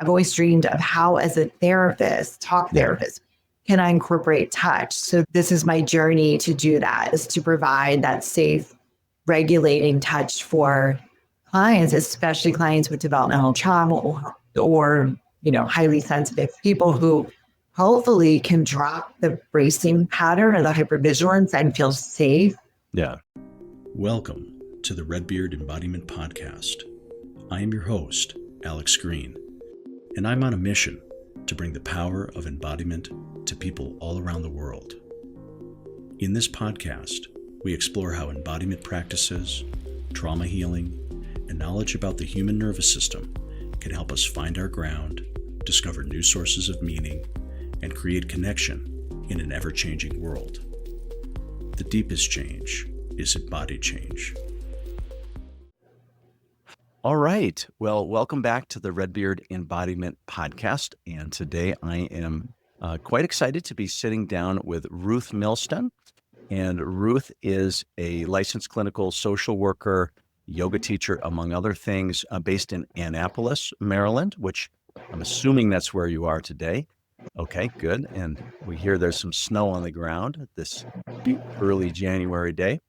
I've always dreamed of how, as a therapist, talk therapist, can I incorporate touch? So this is my journey to do that, is to provide that safe, regulating touch for clients, especially clients with developmental trauma or highly sensitive people who hopefully can drop the bracing pattern or the hypervigilance and feel safe. Yeah. Welcome to the Redbeard Embodiment Podcast. I am your host, Alex Green, and I'm on a mission to bring the power of embodiment to people all around the world. In this podcast, we explore how embodiment practices, trauma healing, and knowledge about the human nervous system can help us find our ground, discover new sources of meaning, and create connection in an ever-changing world. The deepest change is embodied change. All right. Well, welcome back to the Redbeard Embodiment Podcast. And today I am quite excited to be sitting down with Ruth Milsten. And Ruth is a licensed clinical social worker, yoga teacher, among other things, based in Annapolis, Maryland, which I'm assuming that's where you are today. Okay, good. And we hear there's some snow on the ground this early January day.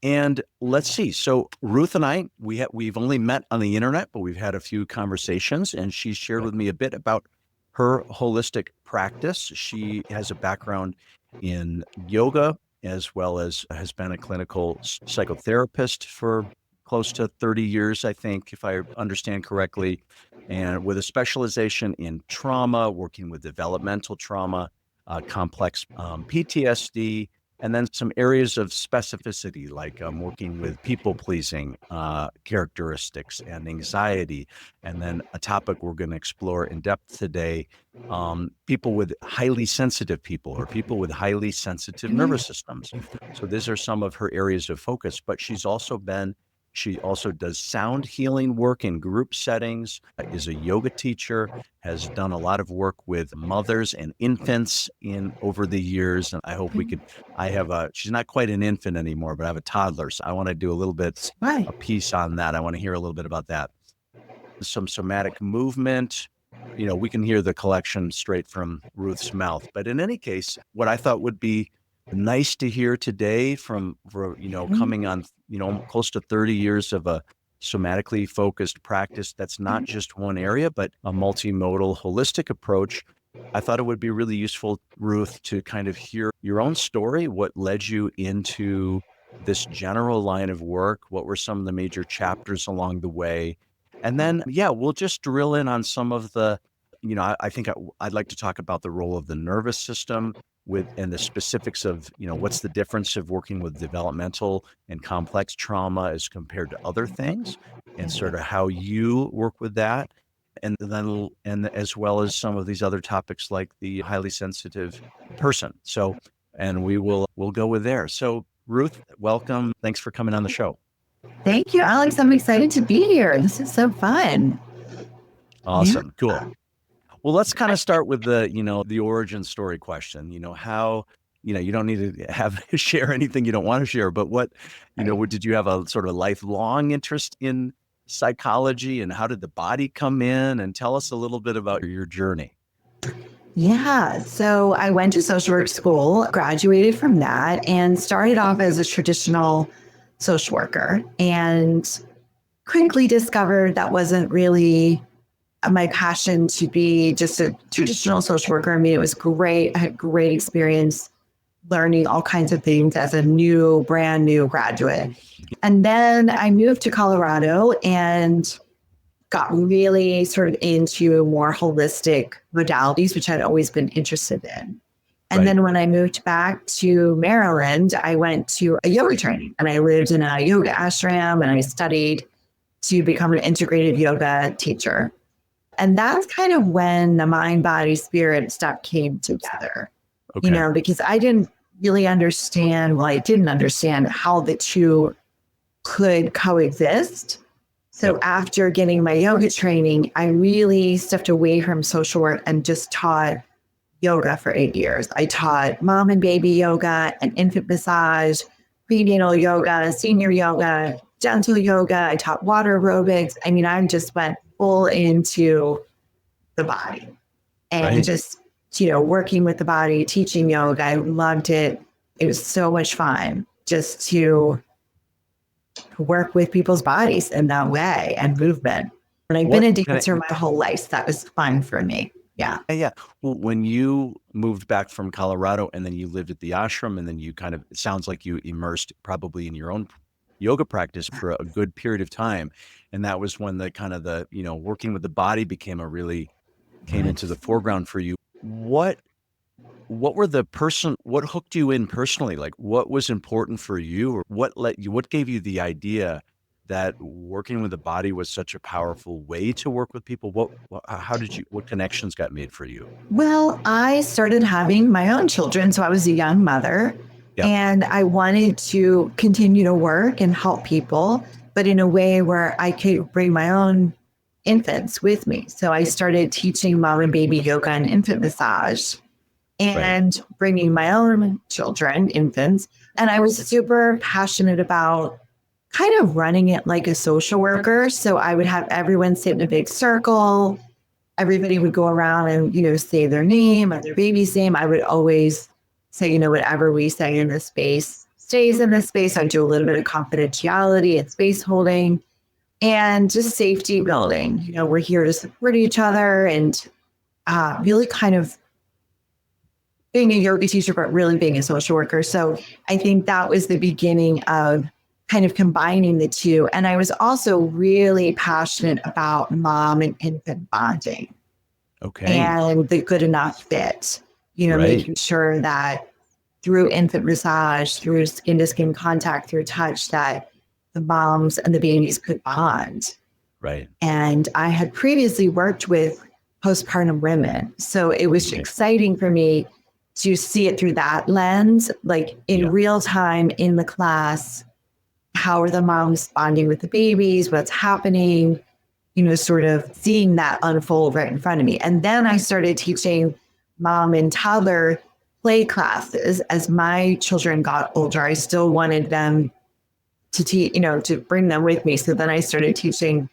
And let's see. So Ruth and I, we've only met on the internet, but we've had a few conversations, and she shared with me a bit about her holistic practice. She has a background in yoga, as well as has been a clinical psychotherapist for close to 30 years, I think, if I understand correctly, and with a specialization in trauma, working with developmental trauma, complex PTSD, and then some areas of specificity, like working with people-pleasing characteristics and anxiety. And then a topic we're going to explore in depth today, people with highly sensitive people or people with highly sensitive nervous systems. So these are some of her areas of focus, but she also does sound healing work in group settings, is a yoga teacher, has done a lot of work with mothers and infants over the years. And I hope she's not quite an infant anymore, but I have a toddler. So I want to do a piece on that. I want to hear a little bit about that. Some somatic movement. We can hear the collection straight from Ruth's mouth. But in any case, what I thought would be nice to hear today from coming on, close to 30 years of a somatically focused practice that's not just one area, but a multi-modal holistic approach. I thought it would be really useful, Ruth, to kind of hear your own story, what led you into this general line of work, what were some of the major chapters along the way, and then, we'll just drill in on some of the, I think I'd like to talk about the role of the nervous system and the specifics of, what's the difference of working with developmental and complex trauma as compared to other things, and sort of how you work with that. And as well as some of these other topics like the highly sensitive person. So, and we'll go with there. So Ruth, welcome. Thanks for coming on the show. Thank you, Alex. I'm excited to be here. This is so fun. Awesome. Yeah. Cool. Well, let's kind of start with the origin story question. How, you don't need to share anything you don't want to share, but did you have a sort of lifelong interest in psychology, and how did the body come in? And tell us a little bit about your journey. Yeah. So I went to social work school, graduated from that, and started off as a traditional social worker, and quickly discovered that wasn't really my passion to be just a traditional social worker. I mean, it was great. I had great experience learning all kinds of things as a brand new graduate. And then I moved to Colorado and got really sort of into more holistic modalities, which I'd always been interested in. And then when I moved back to Maryland, I went to a yoga training, and I lived in a yoga ashram, and I studied to become an integrated yoga teacher. And that's kind of when the mind, body, spirit stuff came together, because I didn't really understand, I didn't understand how the two could coexist. So after getting my yoga training, I really stepped away from social work and just taught yoga for 8 years. I taught mom and baby yoga and infant massage, prenatal yoga, senior yoga, gentle yoga. I taught water aerobics. I mean, I just went full into the body and Right. just, working with the body, teaching yoga. I loved it. It was so much fun just to work with people's bodies in that way and movement. And I've been What a can I, dancer my whole life, so that was fun for me. Yeah. yeah. Well, when you moved back from Colorado and then you lived at the ashram and then you kind of, it sounds like you immersed probably in your own yoga practice for a good period of time. And that was when the kind of the, working with the body became came into the foreground for you. What were what hooked you in personally? Like what was important for you or what gave you the idea that working with the body was such a powerful way to work with people? What connections got made for you? Well, I started having my own children. So I was a young mother Yep. and I wanted to continue to work and help people, but in a way where I could bring my own infants with me. So I started teaching mom and baby yoga and infant massage Right. and bringing my own children, infants. And I was super passionate about kind of running it like a social worker. So I would have everyone sit in a big circle. Everybody would go around and, say their name or their baby's name. I would always say, whatever we say in this space stays in this space. I do a little bit of confidentiality and space holding and just safety building. We're here to support each other and really kind of being a yoga teacher, but really being a social worker. So I think that was the beginning of kind of combining the two. And I was also really passionate about mom and infant bonding Okay. and the good enough fit, Right. making sure that through infant massage, through skin to skin contact, through touch, that the moms and the babies could bond. Right. And I had previously worked with postpartum women. So it was Okay. exciting for me to see it through that lens, like in Yeah. real time in the class. How are the moms bonding with the babies? What's happening? Sort of seeing that unfold right in front of me. And then I started teaching mom and toddler play classes as my children got older. I still wanted them to teach, to bring them with me. So then I started teaching,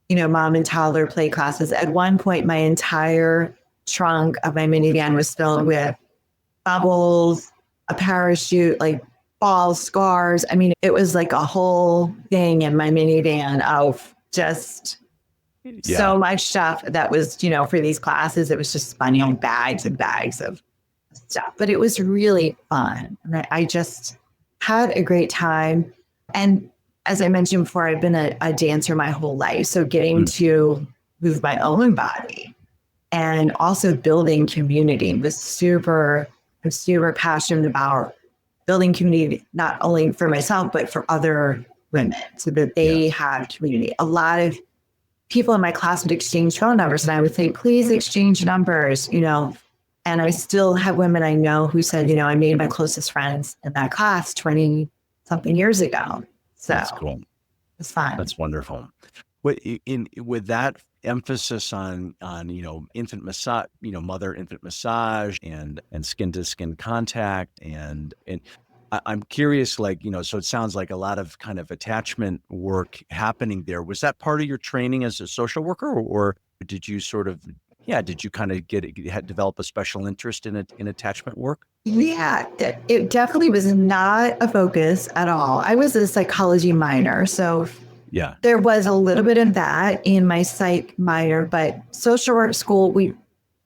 mom and toddler play classes. At one point, my entire trunk of my minivan was filled with bubbles, a parachute, like balls, scars. I mean, it was like a whole thing in my minivan of just Yeah. so much stuff that was, for these classes. It was just bags and bags of stuff, but it was really fun. And I just had a great time. And as I mentioned before, I've been a dancer my whole life. So getting Mm. to move my own body and also building community was I'm super passionate about building community, not only for myself, but for other women so that Yeah. they have community. A lot of people in my class would exchange phone numbers and I would say, please exchange numbers, and I still have women I know who said, I made my closest friends in that class 20 something years ago. So That's cool. it's fun. That's wonderful. With that emphasis on infant massage, mother infant massage and skin to skin contact and I'm curious, like so it sounds like a lot of kind of attachment work happening there. Was that part of your training as a social worker, or did you sort of did you kind of develop a special interest in it in attachment work? Yeah, it definitely was not a focus at all. I was a psychology minor, so Yeah, there was a little bit of that in my psych minor, but social work school,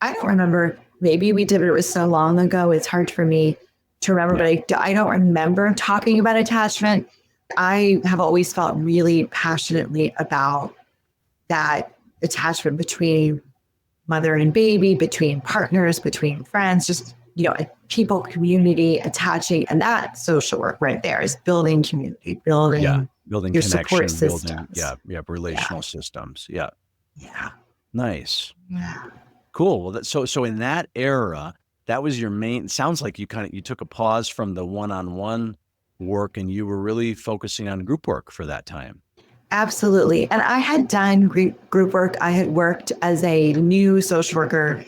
I don't remember. Maybe we did it. It was so long ago. It's hard for me to remember, yeah, but I don't remember talking about attachment. I have always felt really passionately about that attachment between mother and baby, between partners, between friends, just, a people community attaching. And that social work right there is building community, yeah. building Building your support connection, building systems. Yeah. relational systems. Yeah, Yeah. nice. Yeah. Cool. Well, so in that era, that was your main. Sounds like you took a pause from the one-on-one work, and you were really focusing on group work for that time. Absolutely. And I had done group work. I had worked as a new social worker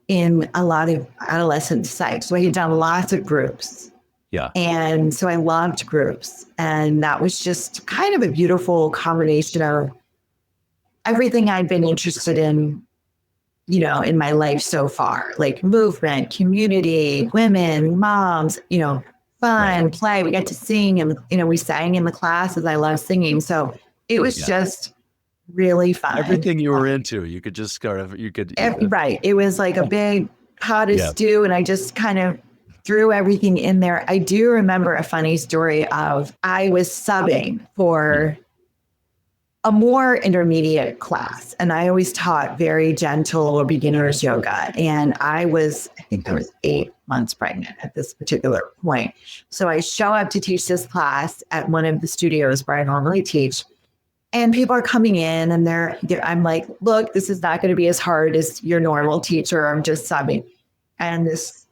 in a lot of adolescent sites. So I had done lots of groups. Yeah, And so I loved groups. And that was just kind of a beautiful combination of everything I'd been interested in in my life so far, like movement, community, women, moms, fun, play. We got to sing and, we sang in the classes. I love singing. So it was just really fun. Everything you were into, you could just right. It was like a big pot of stew, and I just kind of threw everything in there. I do remember a funny story of I was subbing for a more intermediate class, and I always taught very gentle or beginners yoga. And I think I was 8 months pregnant at this particular point. So I show up to teach this class at one of the studios where I normally teach. And people are coming in and I'm like, look, this is not going to be as hard as your normal teacher. I'm just subbing. And this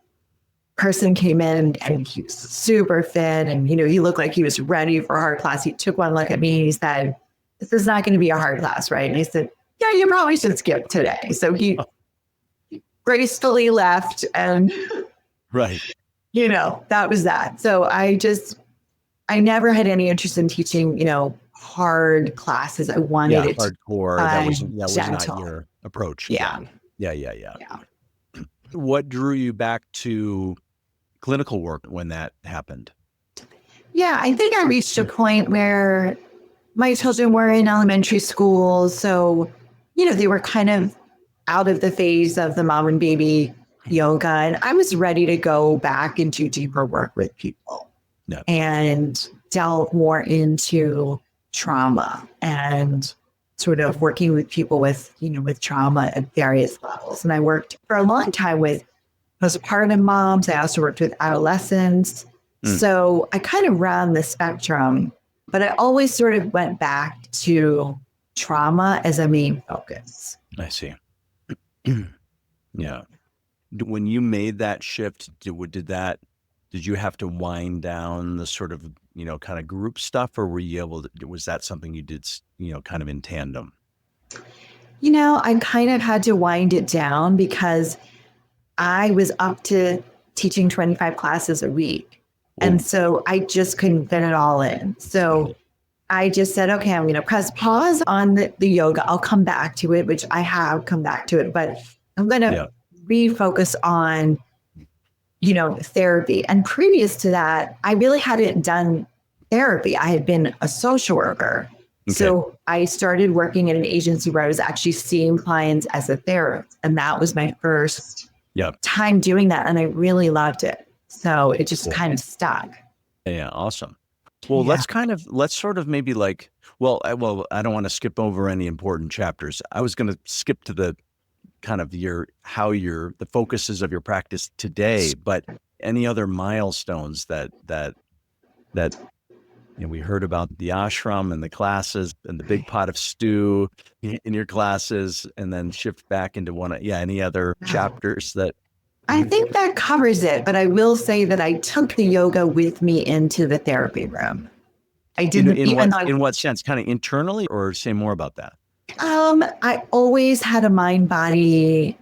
person came in and he was super fit. And, he looked like he was ready for a hard class. He took one look at me and he said, this is not going to be a hard class, right? And I said, yeah, you probably should skip today. So he gracefully left and, that was that. So I never had any interest in teaching, hard classes. I wanted it hardcore. That was not your approach. Yeah. What drew you back to clinical work when that happened? Yeah, I think I reached a point where my children were in elementary school. So, they were kind of out of the phase of the mom and baby yoga. And I was ready to go back into deeper work with people and delve more into trauma and sort of working with people with trauma at various levels. And I worked for a long time with postpartum moms. I also worked with adolescents. So I kind of ran the spectrum, but I always sort of went back to trauma as a main focus. I see. Yeah. When you made that shift, did you have to wind down the sort of, kind of group stuff, or were you able to, was that something you did, kind of in tandem? I kind of had to wind it down because I was up to teaching 25 classes a week. And so I just couldn't fit it all in. So I just said, okay, I'm going to press pause on the yoga. I'll come back to it, which I have come back to it, but I'm going to refocus on, therapy. And previous to that, I really hadn't done therapy. I had been a social worker. Okay. So I started working at an agency where I was actually seeing clients as a therapist. And that was my first time doing that. And I really loved it. So it just kind of stuck. Yeah. Awesome. Well, let's sort of maybe like, I don't want to skip over any important chapters. I was going to skip to the kind of the focuses of your practice today, but any other milestones that we heard about the ashram and the classes and the big pot of stew in your classes, and then shift back into any other chapters that. I think that covers it, but I will say that I took the yoga with me into the therapy room. I didn't in what sense? Kind of internally, or say more about that? I always had a mind-body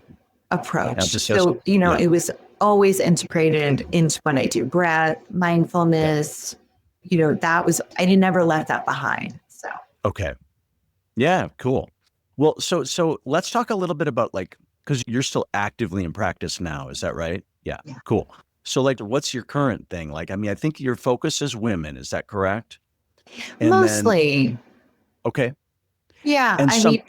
approach. So, it was always integrated into what I do. Breath, mindfulness, I never left that behind. So. Okay. Yeah, cool. Well, so let's talk a little bit about because you're still actively in practice now. Is that right? Yeah. Cool. So what's your current thing? I think your focus is women. Is that correct? And mostly. Okay. Yeah.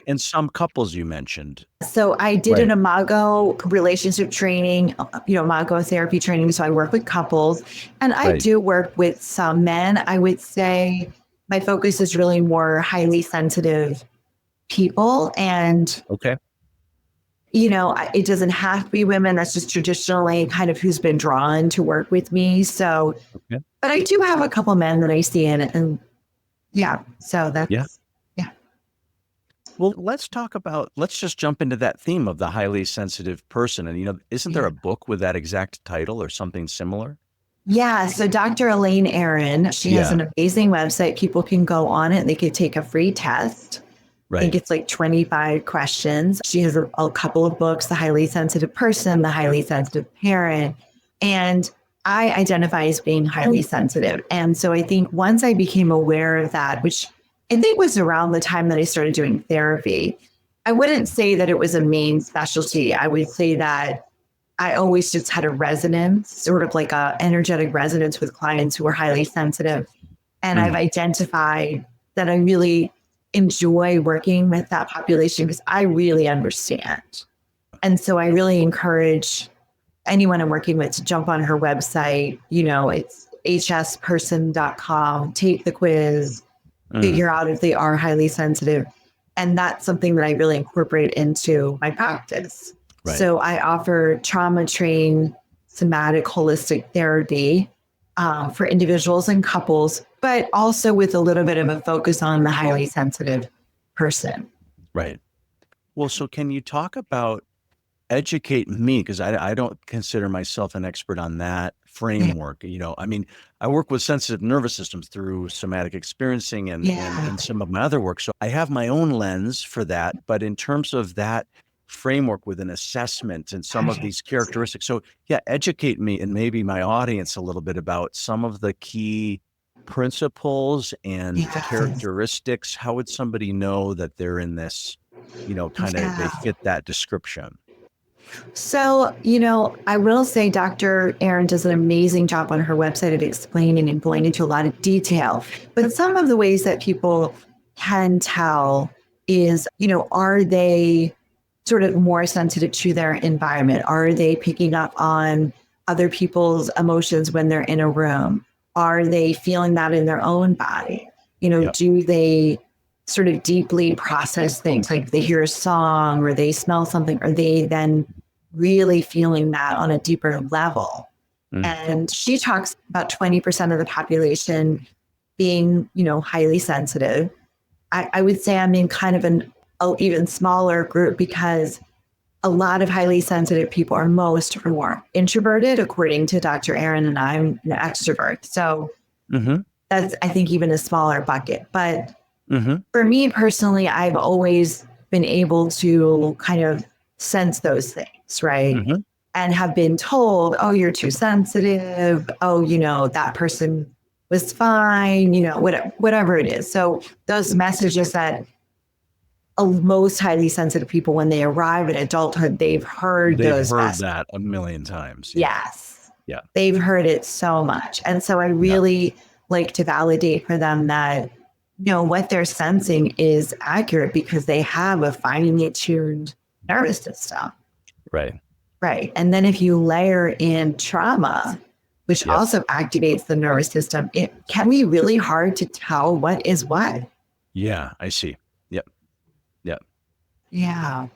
And some couples you mentioned. So I did an Imago relationship training, Imago therapy training. So I work with couples, and I do work with some men. I would say my focus is really more highly sensitive people. And, it doesn't have to be women. That's just traditionally kind of who's been drawn to work with me. So, but I do have a couple men that I see in it. And so that's, Well, let's just jump into that theme of the highly sensitive person. And, isn't there a book with that exact title or something similar? Yeah. So Dr. Elaine Aron, she has an amazing website. People can go on it. They could take a free test. I think it's 25 questions. She has a couple of books, The Highly Sensitive Person, The Highly Sensitive Parent. And I identify as being highly sensitive. And so I think once I became aware of that, which I think was around the time that I started doing therapy, I wouldn't say that it was a main specialty. I would say that I always just had a resonance, sort of like a energetic resonance with clients who are highly sensitive. And I've identified that I really enjoy working with that population because I really understand. And so I really encourage anyone I'm working with to jump on her website. It's hsperson.com, take the quiz, figure out if they are highly sensitive. And that's something that I really incorporate into my practice. Right. So I offer trauma-trained somatic holistic therapy for individuals and couples, but also with a little bit of a focus on the highly sensitive person. Right. Well, so can you talk about, educate me, because I don't consider myself an expert on that framework. I mean, I work with sensitive nervous systems through somatic experiencing and some of my other work. So I have my own lens for that. But in terms of that framework with an assessment and some of these characteristics. So yeah, educate me and maybe my audience a little bit about some of the key principles and characteristics. How would somebody know that they're in this, kind of, they fit that description? So, I will say Dr. Erin does an amazing job on her website at explaining and going into a lot of detail. But some of the ways that people can tell is, are they sort of more sensitive to their environment? Are they picking up on other people's emotions when they're in a room? Are they feeling that in their own body? Do they sort of deeply process things, like they hear a song or they smell something? Are they then really feeling that on a deeper level? And she talks about 20% of the population being, highly sensitive. I would say I'm in kind of an even smaller group because a lot of highly sensitive people are most or more introverted, according to Dr. Erin, and I'm an extrovert. So that's, I think, even a smaller bucket. But for me personally, I've always been able to kind of sense those things, right? And have been told, oh, you're too sensitive. Oh, that person was fine, whatever it is. So those messages that most highly sensitive people, when they arrive at adulthood, they've heard that a million times. Yes. Yeah. They've heard it so much. And so I really like to validate for them that, what they're sensing is accurate because they have a finely tuned nervous system. Right. Right. And then if you layer in trauma, which also activates the nervous system, it can be really hard to tell what is what. Yeah, I see. Yep. Yeah.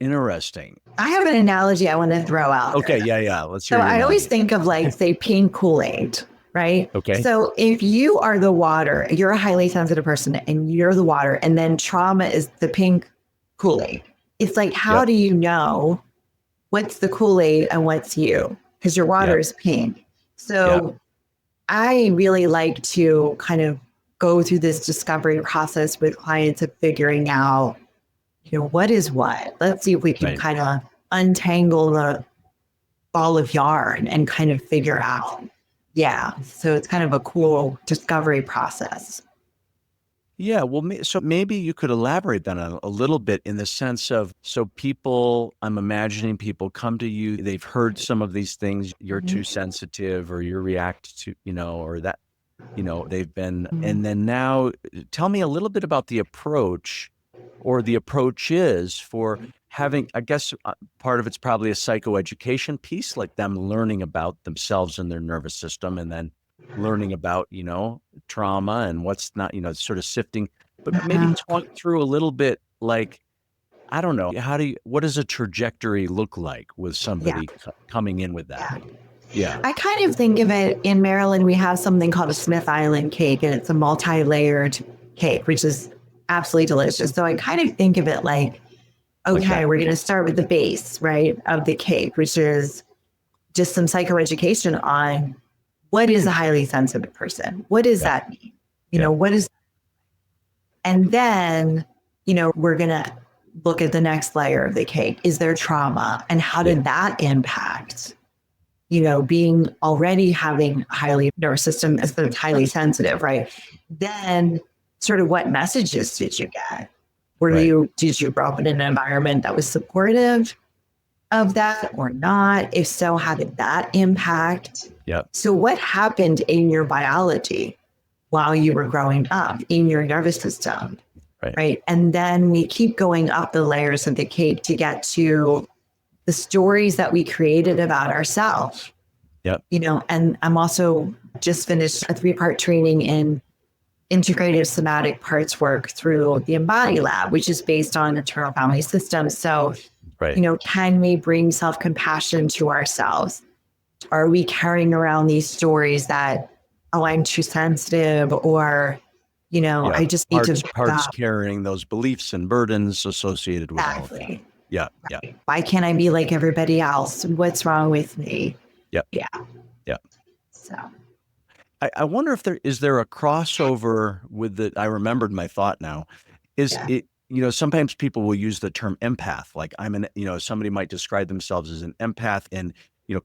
Interesting. I have an analogy I want to throw out. Okay. Yeah. Let's hear So your I always analogy. think of, like, say, pink Kool-Aid, right? Okay. So if you are the water, you're a highly sensitive person and you're the water, and then trauma is the pink Kool-Aid. It's like, how do you know what's the Kool-Aid and what's you? Because your water is pink. So I really like to kind of go through this discovery process with clients of figuring out, what is what. Let's see if we can kind of untangle the ball of yarn and kind of figure out. Yeah. So it's kind of a cool discovery process. Yeah. Well, so maybe you could elaborate that on a little bit in the sense of, so people, I'm imagining people come to you, they've heard some of these things, you're too sensitive, or you react to, or that, they've been, and then now tell me a little bit about the approach or the approaches for having, I guess part of it's probably a psychoeducation piece, like them learning about themselves and their nervous system, and then learning about, trauma and what's not, sort of sifting, but maybe talk through a little bit, like, I don't know, what does a trajectory look like with somebody coming in with that? Yeah. I kind of think of it, in Maryland, we have something called a Smith Island cake, and it's a multi-layered cake, which is absolutely delicious. So I kind of think of it like, okay, we're going to start with the base, right, of the cake, which is just some psychoeducation on what is a highly sensitive person? What does that mean? What is, and then, we're going to look at the next layer of the cake. Is there trauma? And how did that impact, being already having highly nervous system instead of highly sensitive, right? Then sort of what messages did you get? Right. Did you grow up in an environment that was supportive of that or not? If so, how did that impact? Yep. So what happened in your biology while you were growing up in your nervous system? Right. Right. And then we keep going up the layers of the cake to get to the stories that we created about ourselves. Yep. And I'm also just finished a 3-part training in integrative somatic parts work through the Embody Lab, which is based on internal family systems. So, Right. can we bring self-compassion to ourselves? Are we carrying around these stories that, oh, I'm too sensitive, or, I just need to parts carrying those beliefs and burdens associated with all of that. Exactly. Yeah. Yeah. Why can't I be like everybody else? What's wrong with me? Yep. Yeah. Yeah. So I wonder if is there a crossover with I remembered my thought now. Is yeah. it, sometimes people will use the term empath, like somebody might describe themselves as an empath, and,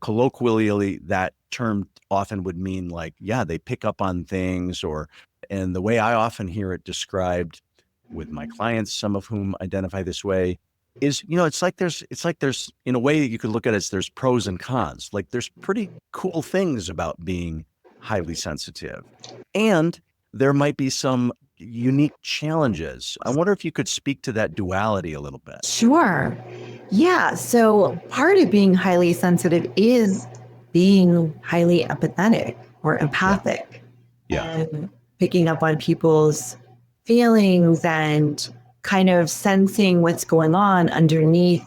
colloquially that term often would mean like, yeah, they pick up on things, and the way I often hear it described with my clients, some of whom identify this way, is, it's like there's, in a way that you could look at it as there's pros and cons. Like there's pretty cool things about being highly sensitive, and there might be some unique challenges. I wonder if you could speak to that duality a little bit. Sure. Yeah. So part of being highly sensitive is being highly empathetic or Yeah. empathic Yeah. and picking up on people's feelings and kind of sensing what's going on underneath,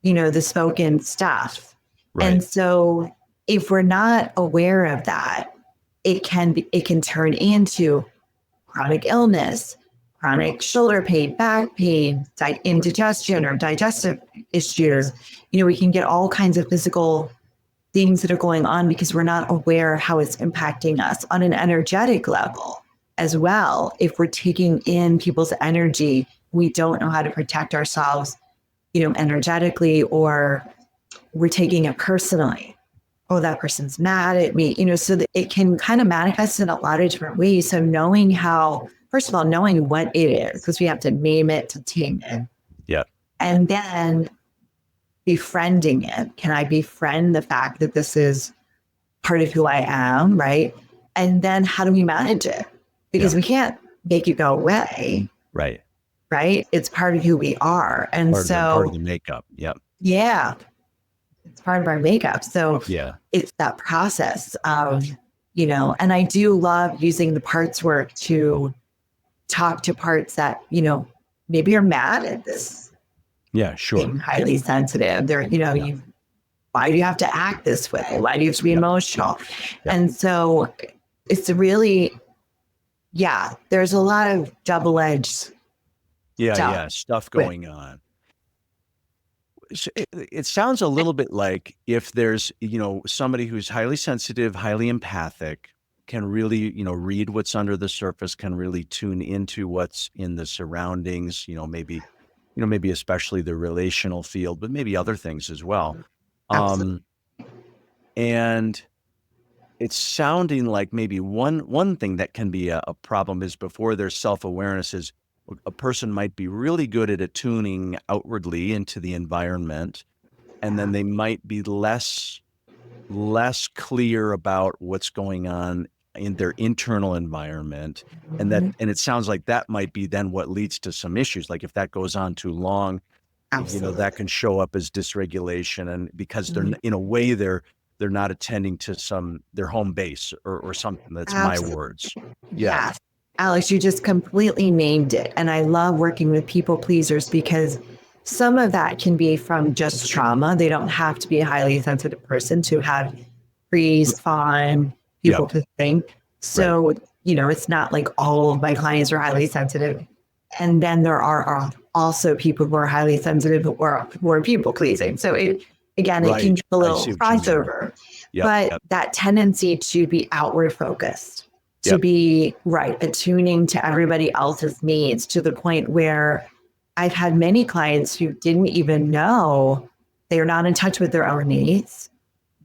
the spoken stuff. Right. And so if we're not aware of that, it can turn into chronic illness, chronic shoulder pain, back pain, indigestion or digestive issues. We can get all kinds of physical things that are going on because we're not aware of how it's impacting us on an energetic level as well. If we're taking in people's energy, we don't know how to protect ourselves, energetically, or we're taking it personally. Oh, that person's mad at me, so that it can kind of manifest in a lot of different ways. So first of all, knowing what it is, because we have to name it to tame it. Yeah. And then befriending it. Can I befriend the fact that this is part of who I am, right? And then how do we manage it? Because we can't make it go away. Right. Right? It's part of who we are. And part of the makeup. Yep. Yeah. It's part of our makeup. So Yeah. it's that process of, and I do love using the parts work to talk to parts that, maybe are mad at this. Yeah, sure. Being highly sensitive. They're, why do you have to act this way? Why do you have to be emotional? Yep. And so it's really, there's a lot of double-edged stuff going on. It sounds a little bit like if there's, somebody who's highly sensitive, highly empathic, can really, read what's under the surface, can really tune into what's in the surroundings, maybe especially the relational field, but maybe other things as well. And it's sounding like maybe one thing that can be a problem is before there's self-awareness is a person might be really good at attuning outwardly into the environment, and then they might be less clear about what's going on in their internal environment. And it sounds like that might be then what leads to some issues. Like if that goes on too long, that can show up as dysregulation, and because they're in a way they're not attending to their home base or something. That's my words. Yeah. Alex, you just completely named it. And I love working with people pleasers because some of that can be from just trauma. They don't have to be a highly sensitive person to have freeze, fawn, people pleasing. So, it's not like all of my clients are highly sensitive. And then there are also people who are highly sensitive or who are people pleasing. So it can be a little crossover. But that tendency to be outward focused, to be attuning to everybody else's needs, to the point where I've had many clients who didn't even know they're not in touch with their own needs.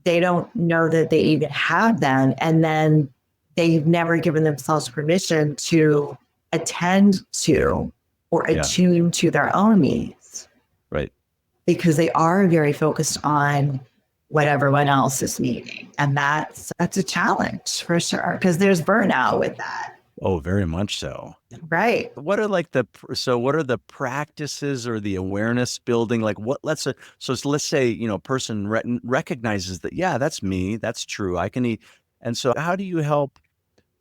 They don't know that they even have them. And then they've never given themselves permission to attend to or Yeah. attuned to their own needs, Right. because they are very focused on what everyone else is needing. And that's a challenge for sure, because there's burnout with that. Oh, very much so. Right. What are like what are the practices or the awareness building? Like let's say, a person recognizes that, yeah, that's me. That's true. I can eat. And so how do you help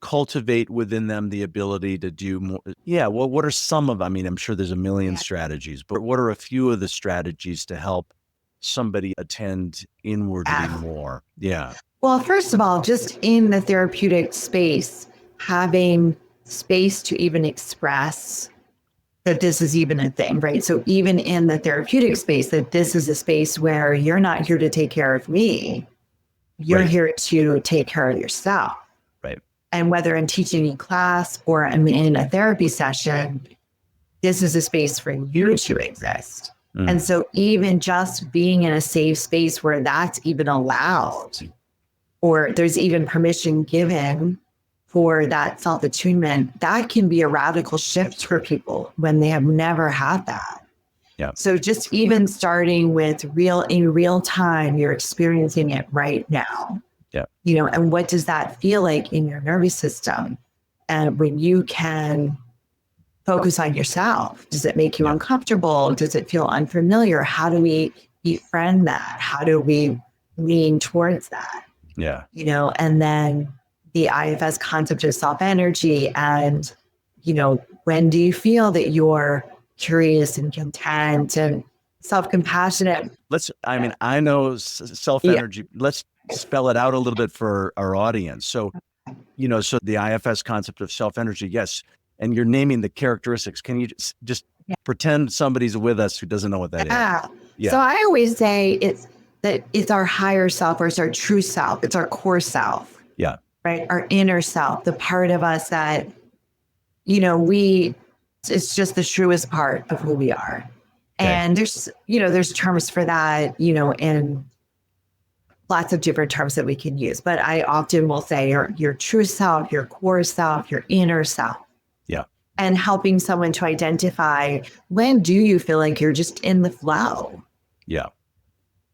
cultivate within them the ability to do more? Yeah. Well, what are some of, I'm sure there's a million strategies, but what are a few of the strategies to help somebody attend inwardly more? Yeah. Well, first of all, just in the therapeutic space, having space to even express that this is even a thing, right? So even in the therapeutic space, that this is a space where you're not here to take care of me. You're Right. here to take care of yourself. Right. And whether I'm teaching in class or I'm in a therapy session, this is a space for you to exist. And so even just being in a safe space where that's even allowed, or there's even permission given for that self-attunement, that can be a radical shift for people when they have never had that. Yeah. So just even starting with in real time, you're experiencing it right now. Yeah. And what does that feel like in your nervous system? And when you can focus on yourself, does it make you uncomfortable? Does it feel unfamiliar? How do we befriend that? How do we lean towards that? Yeah. And then the IFS concept of self energy. And, when do you feel that you're curious and content and self compassionate? I know self energy. Let's spell it out a little bit for our audience. So, so the IFS concept of self energy, yes. And you're naming the characteristics. Can you just pretend somebody's with us who doesn't know what that is? Yeah. So I always say it's our higher self, or it's our true self. It's our core self. Yeah. Right. Our inner self, the part of us that, it's just the truest part of who we are. Okay. And there's terms for that, in lots of different terms that we can use. But I often will say your true self, your core self, your inner self. Yeah. And helping someone to identify, when do you feel like you're just in the flow? Yeah.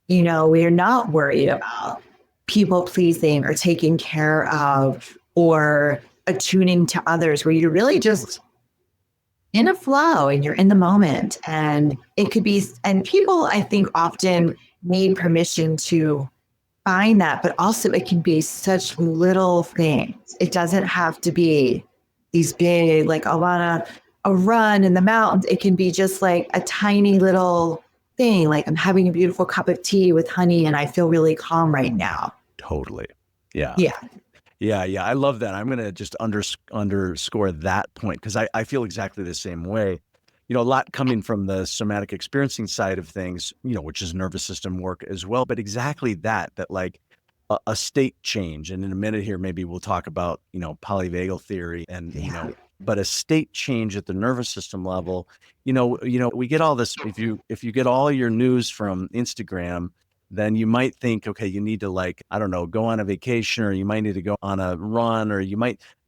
We're not worried about people pleasing or taking care of or attuning to others, where you're really just in a flow and you're in the moment. And it could be, and people, I think, often need permission to find that, but also it can be such little things. It doesn't have to be these big, like, I want a run in the mountains. It can be just like a tiny little thing, like, I'm having a beautiful cup of tea with honey and I feel really calm right now. Totally. Yeah. Yeah. Yeah. Yeah. I love that. I'm going to just underscore that point, because I feel exactly the same way. A lot coming from the somatic experiencing side of things, which is nervous system work as well. But exactly that like a state change. And in a minute here, maybe we'll talk about, polyvagal theory and, but a state change at the nervous system level. We get all this. If you get all your news from Instagram, then you might think, okay, you need to, like, I don't know, go on a vacation, or you might need to go on a run, or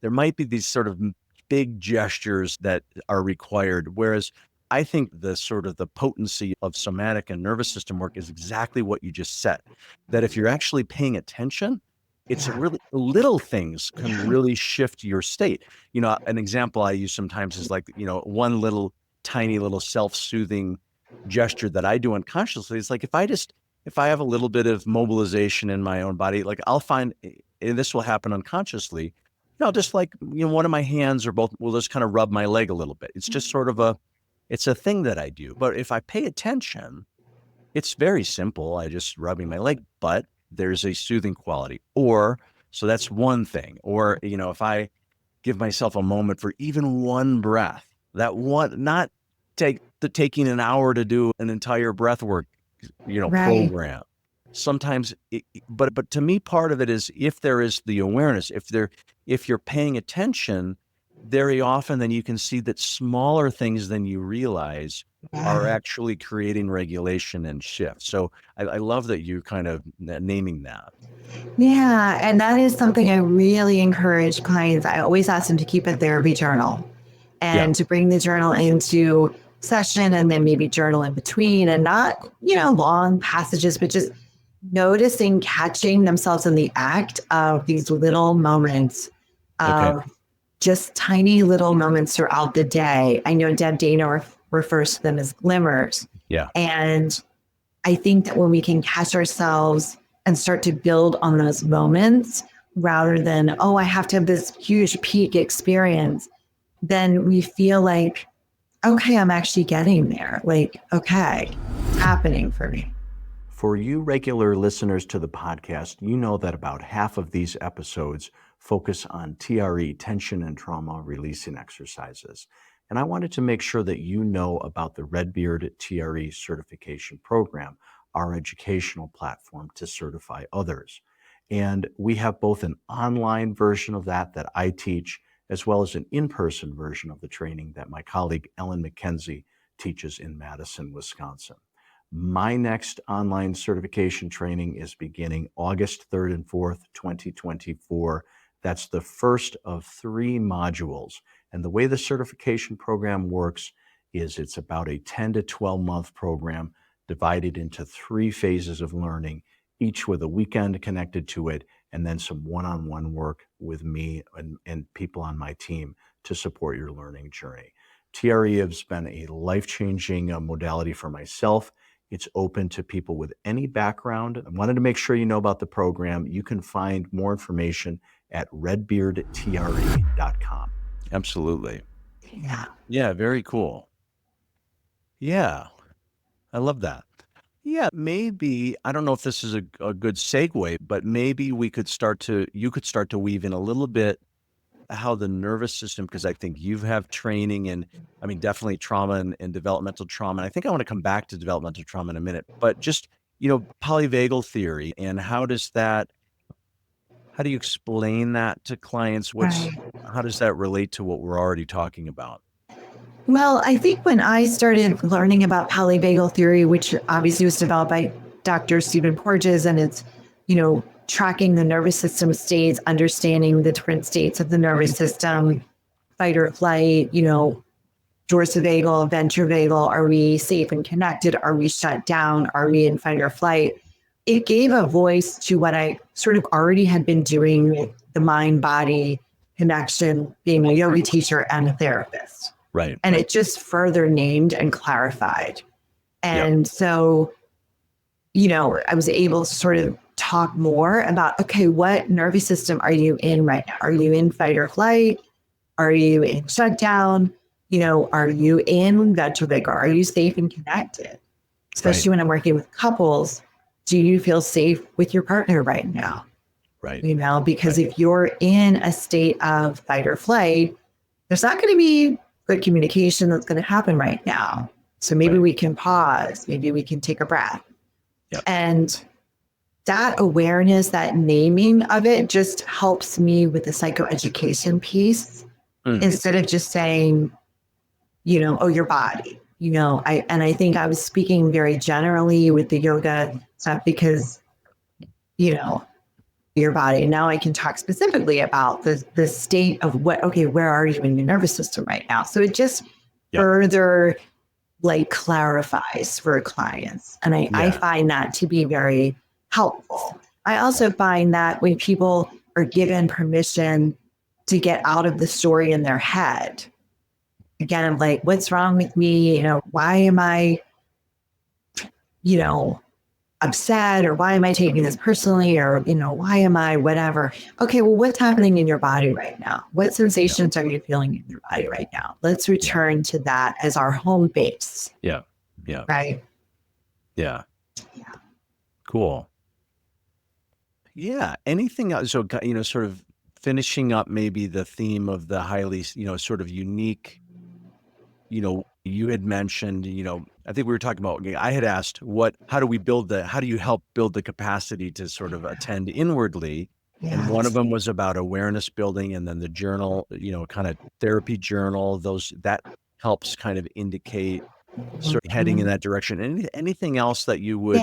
there might be these sort of big gestures that are required. Whereas I think the potency of somatic and nervous system work is exactly what you just said, that if you're actually paying attention, it's really little things can really shift your state. An example I use sometimes is like, one little tiny little self-soothing gesture that I do unconsciously. It's like, if I have a little bit of mobilization in my own body, like, I'll find, and this will happen unconsciously, just like, one of my hands or both will just kind of rub my leg a little bit. It's just sort of it's a thing that I do. But if I pay attention, it's very simple. I just rubbing my leg, but there's a soothing quality. So that's one thing. Or, if I give myself a moment for even one breath, not taking an hour to do an entire breath work, Right. program. Sometimes, but to me, part of it is, if there is the awareness, if you're paying attention, very often, then you can see that smaller things than you realize are actually creating regulation and shift. So I love that you kind of naming that. Yeah. And that is something I really encourage clients. I always ask them to keep a therapy journal, and to bring the journal into session and then maybe journal in between, and not, long passages, but just noticing, catching themselves in the act of these little moments of just tiny little moments throughout the day. I know Deb Dana refers to them as glimmers. Yeah. And I think that when we can catch ourselves and start to build on those moments rather than, I have to have this huge peak experience, then we feel like, okay, I'm actually getting there. Like, okay, it's happening for me. For you regular listeners to the podcast, you know that about half of these episodes focus on TRE, tension and trauma releasing exercises. And I wanted to make sure that you know about the Redbeard TRE certification program, our educational platform to certify others. And we have both an online version of that I teach, as well as an in-person version of the training that my colleague Ellen McKenzie teaches in Madison, Wisconsin. My next online certification training is beginning August 3rd and 4th, 2024. That's the first of 3 modules. And the way the certification program works is it's about a 10 to 12 month program divided into 3 phases of learning, each with a weekend connected to it, and then some one-on-one work with me and people on my team to support your learning journey. TRE has been a life-changing modality for myself. It's open to people with any background. I wanted to make sure you know about the program. You can find more information at redbeardtre.com. Absolutely. Yeah. Yeah, very cool. Yeah, I love that. Yeah, maybe, I don't know if this is a good segue, but maybe you could start to weave in a little bit how the nervous system, because I think you have training in, definitely trauma and developmental trauma. And I think I want to come back to developmental trauma in a minute, but just, polyvagal theory and how do you explain that to clients? Right. How does that relate to what we're already talking about? Well, I think when I started learning about polyvagal theory, which obviously was developed by Dr. Stephen Porges, and it's, tracking the nervous system states, understanding the different states of the nervous system, fight or flight, dorsavagal, ventravagal, are we safe and connected? Are we shut down? Are we in fight or flight? It gave a voice to what I sort of already had been doing with the mind-body connection, being a yoga teacher and a therapist. Right. And it just further named and clarified. And so, I was able to sort of talk more about, okay, what nervous system are you in right now? Are you in fight or flight? Are you in shutdown? Are you in ventravagal? Are you safe and connected? Especially when I'm working with couples, do you feel safe with your partner right now? Right. Because if you're in a state of fight or flight, there's not going to be good communication that's going to happen right now. So maybe we can pause, maybe we can take a breath. And that awareness, that naming of it just helps me with the psychoeducation piece instead of just saying, your body, I think I was speaking very generally with the yoga stuff because, your body. Now I can talk specifically about the state of where are you in your nervous system right now? So it just further clarifies for clients. And I find that to be very helpful. I also find that when people are given permission to get out of the story in their head, again, I'm like, what's wrong with me? Why am I, upset, or why am I taking this personally, or, why am I whatever? Okay, well, what's happening in your body right now? What sensations are you feeling in your body right now? Let's return to that as our home base. Yeah. Yeah. Right. Yeah. Cool. Yeah. Anything else? So, sort of finishing up maybe the theme of the highly, sort of unique, you had mentioned, I think we were talking about, I had asked how do you help build the capacity to sort of attend inwardly? Yes. And one of them was about awareness building, and then the journal, kind of therapy journal, that helps kind of indicate sort of heading in that direction. Anything else that you would,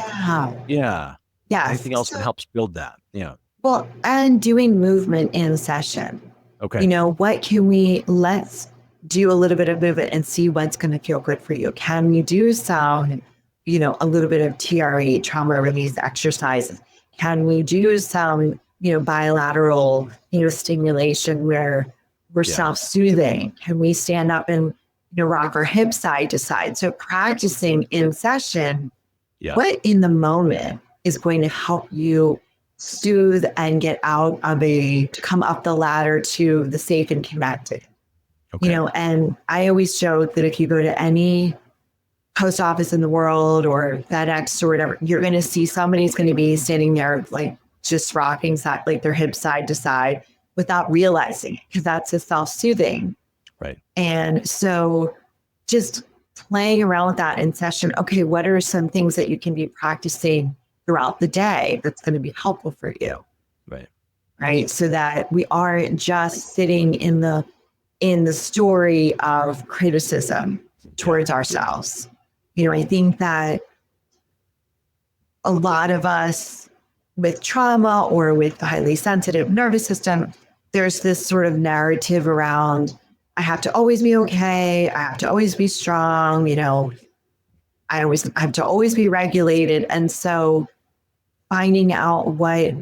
Yes. anything else that helps build that? Yeah. Well, and doing movement in session. Okay. What can let's do a little bit of movement and see what's going to feel good for you? Can you do some, a little bit of TRE, trauma release exercises? Can we do some, bilateral, stimulation where we're self-soothing? Can we stand up and, rock our hips side to side? So practicing in session, what in the moment is going to help you soothe and get out of to come up the ladder to the safe and connected. Okay. And I always joke that if you go to any post office in the world or FedEx or whatever, you're going to see somebody's going to be standing there, like just rocking like their hips side to side without realizing it, because that's a self-soothing. Right. And so just playing around with that in session. Okay, what are some things that you can be practicing throughout the day that's going to be helpful for you? Right. Right. So that we aren't just sitting in the story of criticism towards ourselves. I think that a lot of us with trauma or with the highly sensitive nervous system, there's this sort of narrative around, I have to always be okay. I have to always be strong. I have to always be regulated. And so finding out what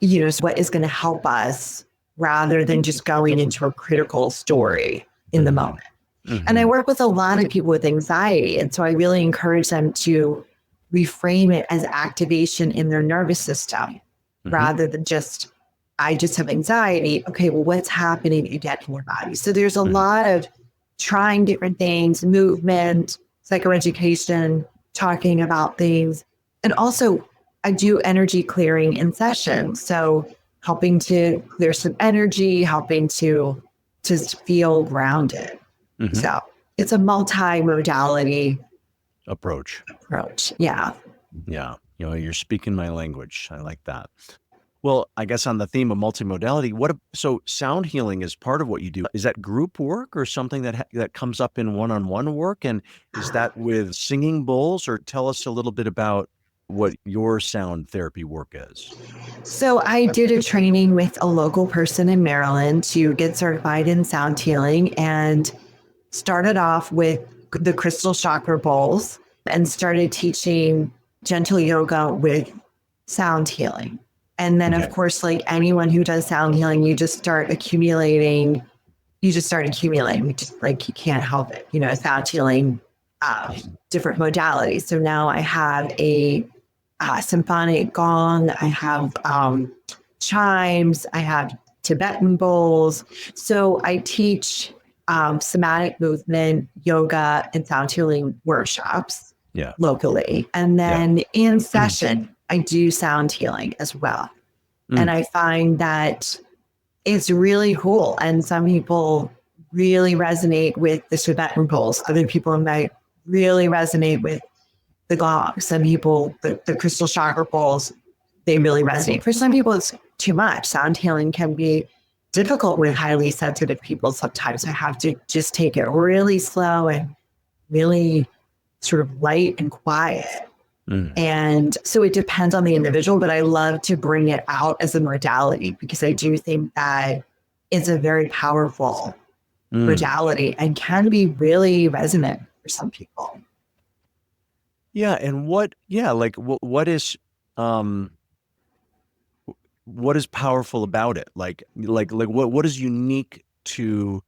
is going to help us rather than just going into a critical story in the moment. Mm-hmm. And I work with a lot of people with anxiety. And so I really encourage them to reframe it as activation in their nervous system rather than just, I just have anxiety. Okay, well, what's happening in your body? So there's a lot of trying different things, movement, psychoeducation, talking about things. And also I do energy clearing in session. So helping to clear some energy, helping to feel grounded. Mm-hmm. So it's a multi-modality approach. Yeah. Yeah. You're speaking my language. I like that. Well, I guess on the theme of multimodality, so sound healing is part of what you do. Is that group work or something that comes up in one-on-one work? And is that with singing bowls, or tell us a little bit about what your sound therapy work is? So I did a training with a local person in Maryland to get certified in sound healing, and started off with the crystal chakra bowls and started teaching gentle yoga with sound healing. And then, of course, like anyone who does sound healing, you just start accumulating. You just like you can't help it. Sound healing, different modalities. So now I have a symphonic gong. I have chimes. I have Tibetan bowls. So I teach somatic movement, yoga, and sound healing workshops locally. And then in session, I do sound healing as well. And I find that it's really cool. And some people really resonate with the Tibetan bowls. Other people might really resonate with the gong. Some people, the crystal chakra bowls, they really resonate. For some people, it's too much. Sound healing can be difficult with highly sensitive people. Sometimes I have to just take it really slow and really sort of light and quiet. And so it depends on the individual, but I love to bring it out as a modality because I do think that it's a very powerful modality and can be really resonant for some people. Yeah. And what is powerful about it? Like what is unique to,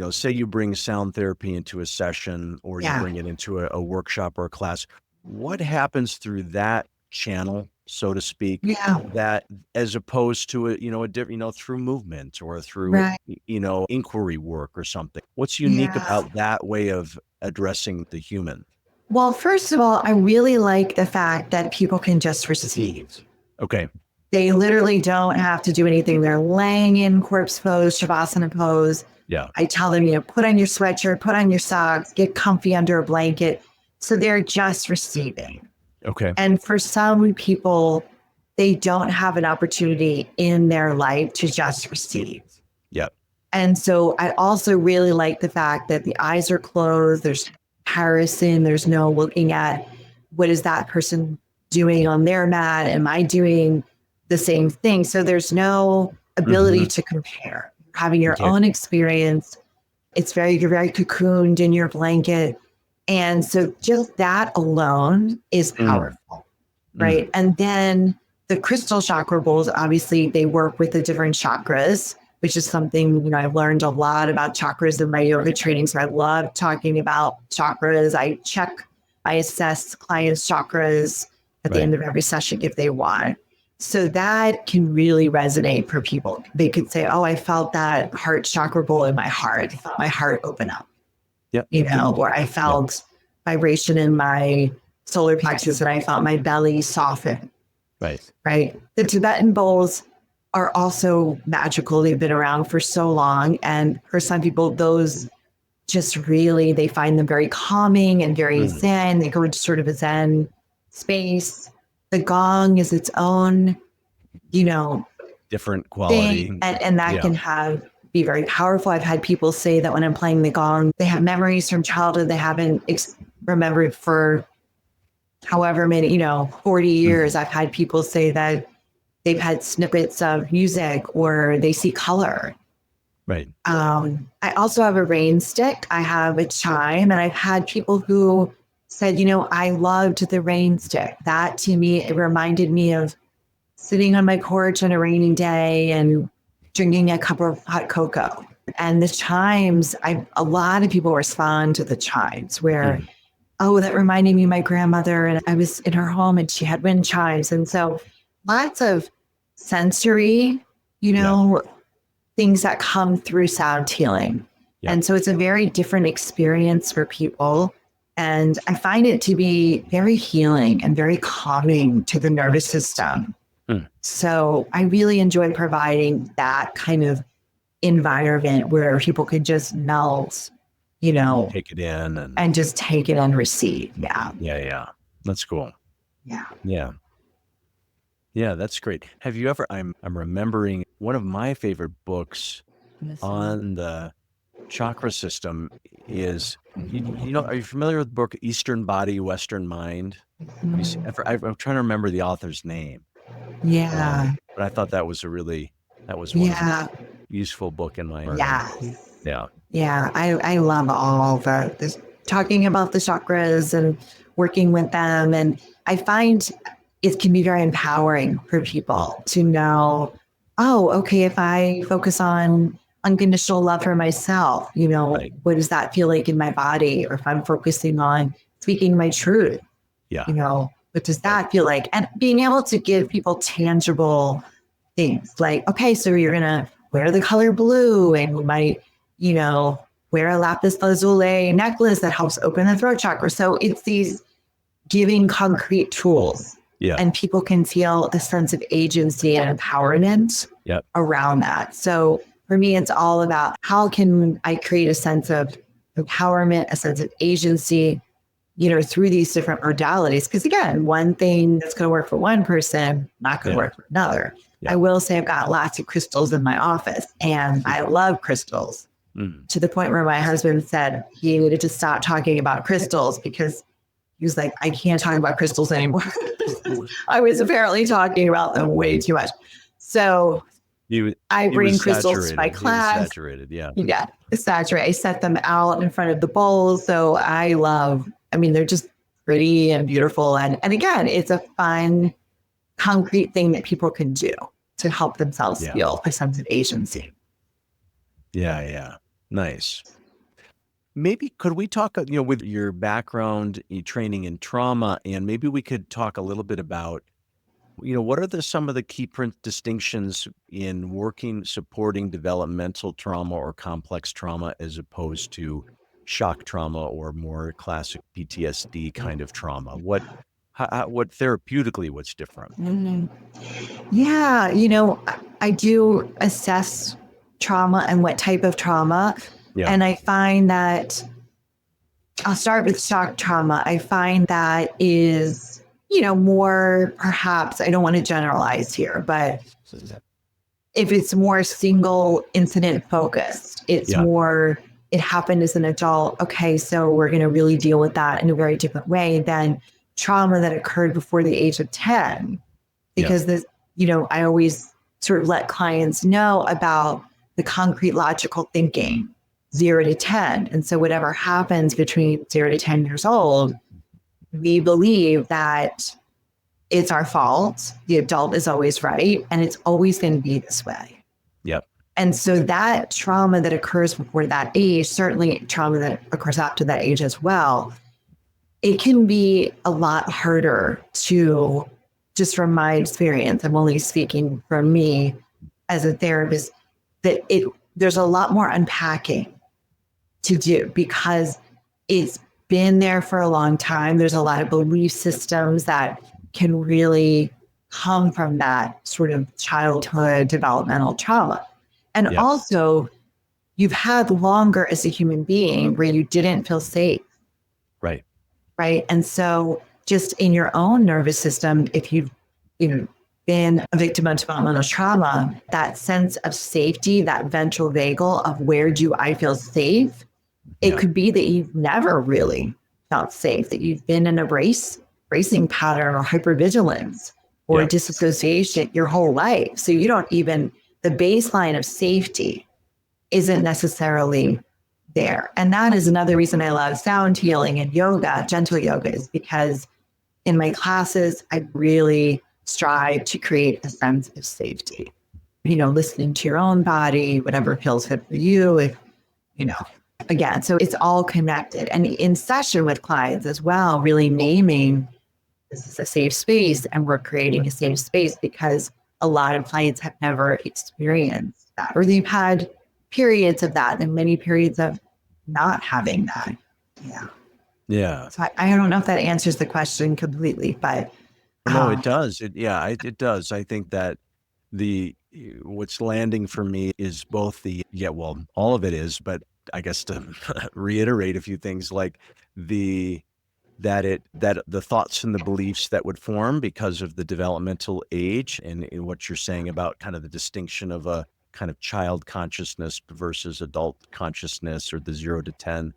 say you bring sound therapy into a session, or you bring it into a workshop or a class. What happens through that channel, so to speak, that as opposed to a different, through movement or through, inquiry work or something? What's unique about that way of addressing the human? Well, first of all, I really like the fact that people can just receive. Okay. They literally don't have to do anything. They're laying in corpse pose, shavasana pose. Yeah. I tell them, put on your sweatshirt, put on your socks, get comfy under a blanket. So they're just receiving. Okay. And for some people, they don't have an opportunity in their life to just receive. Yeah. And so I also really like the fact that the eyes are closed. There's comparison. There's no looking at what is that person doing on their mat? Am I doing the same thing? So there's no ability to compare. Having your own experience you're very cocooned in your blanket. And so just that alone is powerful, right? And then the crystal chakra bowls, obviously they work with the different chakras, which is something, you know, I've learned a lot about chakras in my yoga training. So I love talking about chakras. I assess clients' chakras at the end of every session if they want. So that can really resonate for people. They could say, oh, I felt that heart chakra bowl in my heart. I felt my heart open up, you know, or I felt vibration in my solar plexus and I felt my belly soften. Right. The Tibetan bowls are also magical. They've been around for so long. And for some people, those just really, they find them very calming and very zen. They go into sort of a zen space. The gong is its own, you know, different quality. And that can be very powerful. I've had people say that when I'm playing the gong, they have memories from childhood they haven't remembered for however many, 40 years. I've had people say that they've had snippets of music or they see color. Right. I also have a rain stick. I have a chime, and I've had people who said, I loved the rain stick. That to me, it reminded me of sitting on my porch on a rainy day and drinking a cup of hot cocoa. And the chimes, a lot of people respond to the chimes where, oh, that reminded me of my grandmother, and I was in her home and she had wind chimes. And so lots of sensory, things that come through sound healing. And so it's a very different experience for people. And I find it to be very healing and very calming to the nervous system. So I really enjoy providing that kind of environment where people could just melt, take it in and just take it and receive. Yeah. That's cool. Yeah, that's great. Have you ever, I'm remembering one of my favorite books on the chakra system is, are you familiar with the book Eastern Body, Western Mind? I'm trying to remember the author's name. Yeah. But I thought that was one of the useful book in my learning. Yeah. I love all this talking about the chakras and working with them. And I find it can be very empowering for people to know, oh, okay, if I focus on unconditional love for myself, what does that feel like in my body? Or if I'm focusing on speaking my truth, what does that feel like? And being able to give people tangible things like, okay, so you're going to wear the color blue and you might, wear a lapis lazuli necklace that helps open the throat chakra. So it's these giving concrete tools. And people can feel a sense of agency and empowerment around that. So for me, it's all about how can I create a sense of empowerment, a sense of agency, through these different modalities. Because again, one thing that's going to work for one person, not going to work for another. I will say I've got lots of crystals in my office and I love crystals to the point where my husband said he needed to stop talking about crystals because he was like, I can't talk about crystals anymore. I was apparently talking about them way too much. So I bring crystals to my class. Saturated, saturated. I set them out in front of the bowls. So they're just pretty and beautiful. And again, it's a fun, concrete thing that people can do to help themselves feel a sense of agency. Yeah. Nice. Maybe could we talk, with your background, your training in trauma, and maybe we could talk a little bit about, what are some of the key distinctions in supporting developmental trauma or complex trauma as opposed to shock trauma or more classic PTSD kind of trauma? What therapeutically, what's different? Yeah, I do assess trauma and what type of trauma. And I find that I'll start with shock trauma. I find that is, more perhaps, I don't want to generalize here, but if it's more single incident focused, it's more, it happened as an adult. Okay, so we're going to really deal with that in a very different way than trauma that occurred before the age of 10. Because this, I always sort of let clients know about the concrete logical thinking. 0 to 10. And so whatever happens between 0 to 10 years old, we believe that it's our fault. The adult is always right. And it's always going to be this way. Yep. And so that trauma that occurs before that age, certainly trauma that occurs after that age as well, it can be a lot harder to, just from my experience, I'm only speaking for me as a therapist, that there's a lot more unpacking to do because it's been there for a long time. There's a lot of belief systems that can really come from that sort of childhood developmental trauma. And Yep. also, you've had longer as a human being where you didn't feel safe. Right. Right. And so just in your own nervous system, if you've been a victim of developmental trauma, that sense of safety, that ventral vagal of where do I feel safe, it could be that you've never really felt safe, that you've been in a bracing pattern or hypervigilance or disassociation your whole life. So you don't even, the baseline of safety isn't necessarily there. And that is another reason I love sound healing and yoga, gentle yoga, is because in my classes, I really strive to create a sense of safety. Listening to your own body, whatever feels good for you, again, so it's all connected. And in session with clients as well, really naming this is a safe space and we're creating a safe space because a lot of clients have never experienced that, or they've had periods of that and many periods of not having that. Yeah. Yeah. So I don't know if that answers the question completely, but no, it does. It does. I think that what's landing for me is both all of it is, but I guess to reiterate a few things like that the thoughts and the beliefs that would form because of the developmental age and what you're saying about kind of the distinction of a kind of child consciousness versus adult consciousness, or the 0 to 10.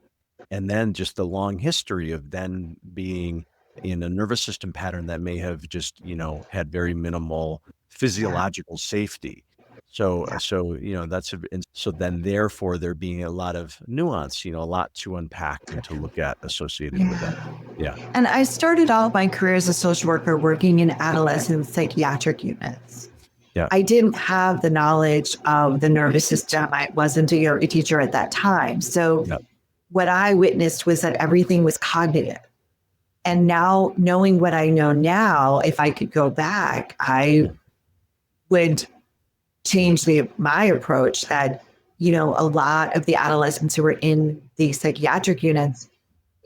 And then just the long history of then being in a nervous system pattern that may have just, had very minimal physiological safety. So so then therefore there being a lot of nuance, a lot to unpack and to look at associated with that. Yeah. And I started out my career as a social worker working in adolescent psychiatric units. Yeah. I didn't have the knowledge of the nervous system. I wasn't a yoga teacher at that time. So what I witnessed was that everything was cognitive. And now, knowing what I know now, if I could go back, I would change my approach that, a lot of the adolescents who were in the psychiatric units,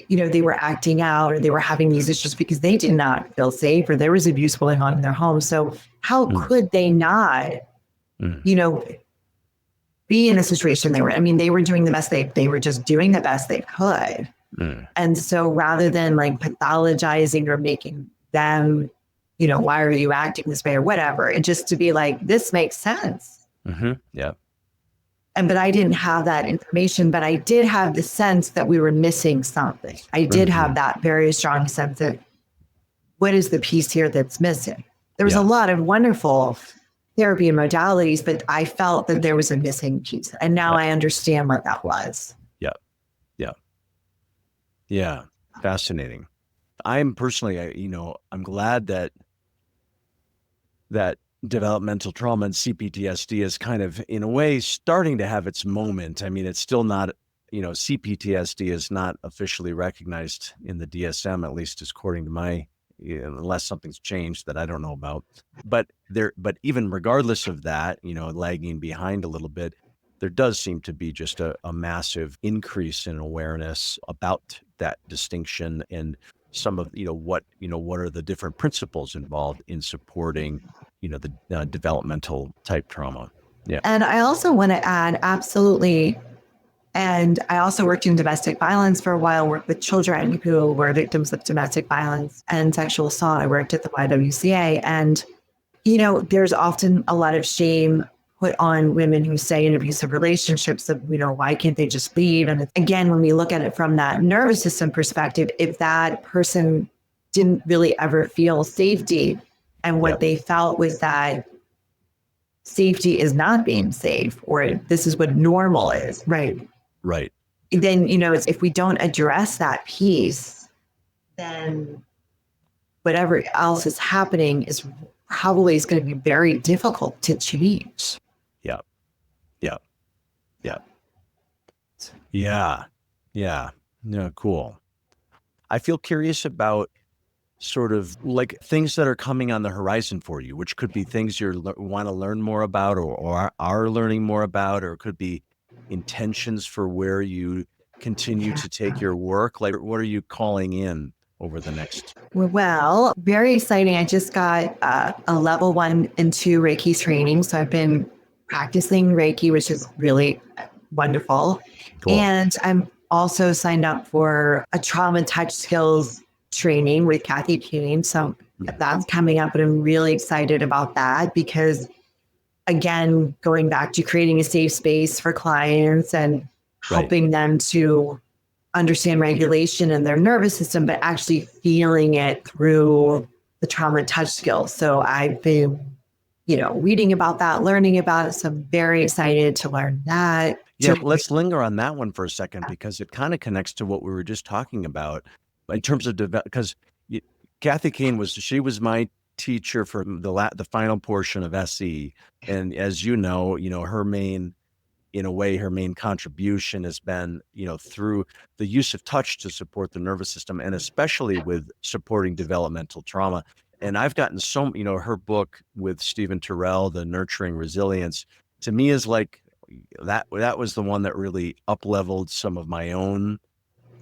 they were acting out or they were having these issues because they did not feel safe or there was abuse going on in their home. So how could they not, be in a situation they were in? I mean, they were doing the best they were just doing the best they could. And so rather than like pathologizing or making them, why are you acting this way or whatever, and just to be like, this makes sense. Yeah. But I didn't have that information, but I did have the sense that we were missing something. I did have that very strong sense of what is the piece here that's missing? There was a lot of wonderful therapy and modalities, but I felt that there was a missing piece. And now I understand what that was. Yeah. Fascinating. I'm personally, I'm glad that developmental trauma and CPTSD is kind of, in a way, starting to have its moment. I mean, it's still not, CPTSD is not officially recognized in the DSM, at least according to my, unless something's changed that I don't know about. But even regardless of that, lagging behind a little bit, there does seem to be just a massive increase in awareness about that distinction and some of, what are the different principles involved in supporting, the developmental type trauma. Yeah. And I also want to add, absolutely. And I also worked in domestic violence for a while, worked with children who were victims of domestic violence and sexual assault. I worked at the YWCA. And, there's often a lot of shame put on women who stay in abusive relationships of, why can't they just leave? And again, when we look at it from that nervous system perspective, if that person didn't really ever feel safety and what they felt was that safety is not being safe, or this is what normal is, right? Right. Then, if we don't address that piece, then whatever else is happening is probably is going to be very difficult to change. Yeah. Yeah. Yeah. Yeah. Yeah. No, cool. I feel curious about sort of like things that are coming on the horizon for you, which could be things you want to learn more about or are learning more about, or it could be intentions for where you continue to take your work. Like, what are you calling in over the next? Well, very exciting. I just got a level 1 and 2 Reiki training. So I've been practicing Reiki, which is really wonderful. Cool. And I'm also signed up for a trauma touch skills training with Kathy Payne. So that's coming up, and I'm really excited about that because, again, going back to creating a safe space for clients and Right. helping them to understand regulation in their nervous system, but actually feeling it through the trauma touch skills. So I've been, reading about that, learning about it. So I'm very excited to learn that. Yeah, let's linger on that one for a second because it kind of connects to what we were just talking about in terms of because Kathy Kane she was my teacher for the final portion of SE, and as you know, her main contribution has been, through the use of touch to support the nervous system and especially with supporting developmental trauma. And I've gotten her book with Stephen Terrell, The Nurturing Resilience, to me is like that was the one that really up-leveled some of my own